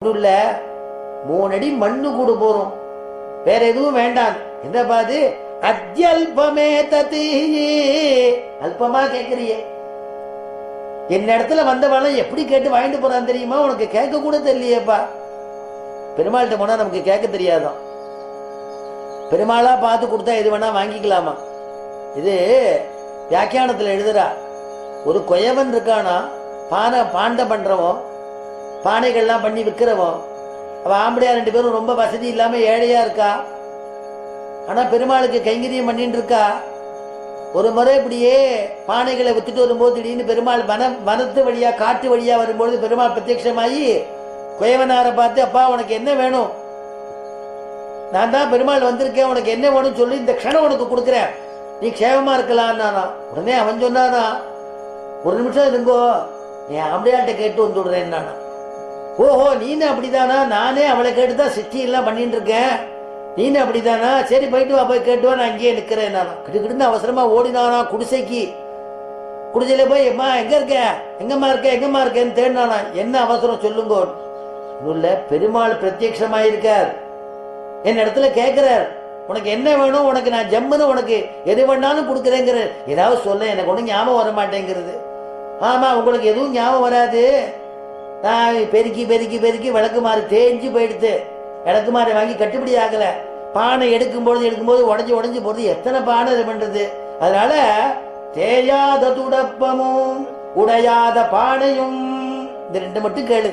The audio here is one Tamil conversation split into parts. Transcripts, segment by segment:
இல்ல 3 அடி மண்ணு கூட போறோம், வேற எதுவும் வேண்டாம். என்ன பாது அத்யல்பமே ததி, அல்பமா கேட்கறியே. என்ன இடத்துல வந்தவளும் எப்படி கேட்டு வாங்கிட்டு போறான் தெரியுமா? உனக்கு கேட்க கூட தெரியலையேப்பா. பெருமாள்கிட்ட போனா நமக்கு கேட்க தெரியாதான். பெருமாளா பார்த்து கொடுத்தா எது வேணா வாங்கிக்கலாமா? இது வியாக்கியானத்துல எழுதுறா. ஒரு கொயவன் இருக்கானா, பாண்ட பண்றவன், பானைகள்லாம் பண்ணி விற்கிறவன். அவன் ஆம்படியா 2 பேரும் ரொம்ப வசதி இல்லாம ஏழையா இருக்கா. ஆனா பெருமாளுக்கு கைங்கரியம் பண்ணிட்டு இருக்கா. ஒரு முறை இப்படியே பானைகளை வித்துட்டு வரும்போது திடீர்னு பெருமாள் வனத்து வழியா காட்டு வழியா வரும்போது பெருமாள் பிரத்யட்சமாயி குயவனாரை பார்த்து, அப்பா உனக்கு என்ன வேணும்? நான் தான் பெருமாள் வந்திருக்கேன், உனக்கு என்ன வேணும் சொல்லி இந்த க்ஷணம் உனக்கு கொடுக்குறேன், நீ க்ஷேமமா இருக்கலாம். உடனே அவன் சொன்னானா, ஒரு நிமிஷம் இருங்கோ, நீ ஆம்படியாட்ட கேட்டு வந்து விடுறேன். நானா, ஓஹோ நீனு அப்படிதானா? நானே அவளை கேட்டுதான் சிட்டி எல்லாம் பண்ணிட்டு இருக்கேன். நீனு அப்படிதானா? சரி போயிட்டு வா, போய் கேட்டு வா, நான் இங்கேயே நிக்கிறேன். நானா கிட்டு அவசரமா ஓடினானா குடிசைக்கு. குடிசையில போய் எம்மா எங்க இருக்க, எங்கம்மா இருக்க, எங்கம்மா இருக்கேன்னு தேடினானா. என்ன அவசரம் சொல்லுங்க. இல்ல, பெருமாள் பிரத்யட்சமாயிருக்கார், என் இடத்துல கேட்கிறார், உனக்கு என்ன வேணும், உனக்கு நான் ஜம்முன்னு உனக்கு எது வேணாலும் கொடுக்குறேங்கிற. ஏதாவது சொல்ல, எனக்கு ஒன்றும் ஞாபகம் வர மாட்டேங்கிறது. ஆமா, உங்களுக்கு எதுவும் ஞாபகம் வராது. நான் பெருக்கி பெருக்கி பெருக்கி விளக்குமாறு தேஞ்சு போயிடுத்து. விளக்குமாறு வாங்கி கட்டுப்படி ஆகல. பானை எடுக்கும்போது உடஞ்சி போறது. எத்தனை பானை இது பண்றது? அதனால தேயாத துடப்பமும் உடையாத பானையும், இந்த 2 மட்டும் கேளு,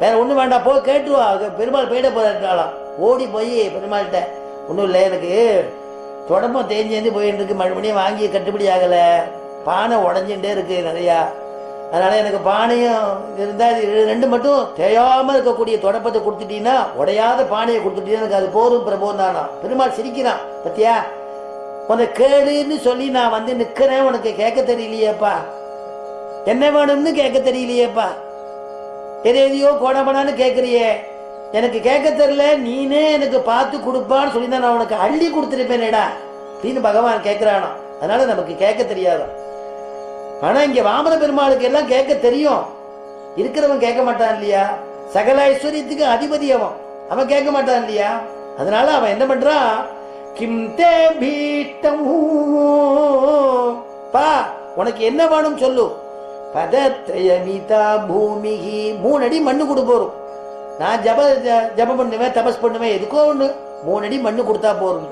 வேற ஒண்ணு வேண்டாம். போய் கேட்டுவா. பெருமாள் போயிட போறாளாம். ஓடி போய் பெருமாள்கிட்ட, ஒன்றும் இல்லை, எனக்கு தொடப்பம் தேஞ்சேந்து போயிட்டு இருக்கு, மறுபடியும் வாங்கி கட்டுப்படி ஆகல, பானை உடஞ்சுட்டே இருக்கு நிறையா. அதனால எனக்கு பானையும் இருந்தா 2 மட்டும் தேயாம இருக்கக்கூடிய தொடப்பத்தை கொடுத்துட்டீங்கன்னா, உடையாத பானையை கொடுத்துட்டீங்கன்னா எனக்கு அது போரும் பிரபோந்தானா. பெருமாள் சிரிக்கிறான். பத்தியா, உன்னை கேளுன்னு சொல்லி நான் வந்து நிக்கிறேன், உனக்கு கேட்க தெரியலையேப்பா, என்ன வேணும்னு கேட்க தெரியலையேப்பா, எதையோ கோடமனான்னு கேட்கறியே, எனக்கு கேட்க தெரியல, நீனே எனக்கு பார்த்து கொடுப்பான்னு சொல்லி தான் நான் உனக்கு அள்ளி கொடுத்துருப்பேனேடா அப்படின்னு பகவான் கேட்கிறானா. அதனால நமக்கு கேட்க தெரியாதான். ஆனா இங்க வாமன பெருமாளுக்கு எல்லாம் கேட்க தெரியும். இருக்கிறவன் கேட்க மாட்டான் இல்லையா? சகல ஐஸ்வர்யத்துக்கு அதிபதி அவன், அவன் கேட்க மாட்டான் இல்லையா? அதனால அவன் என்ன பண்றான், கிம் தே பீஷ்டம், பா உனக்கு என்ன வேணும் சொல்லு. பதத்ரயமிதா பூமிஹி, 3 அடி மண்ணு கொடு போறோம். நான் ஜபம் பண்ணுவேன், தபஸ் பண்ணுவேன், எதுக்கோ ஒண்ணு 3 அடி மண்ணு கொடுத்தா போறோம்.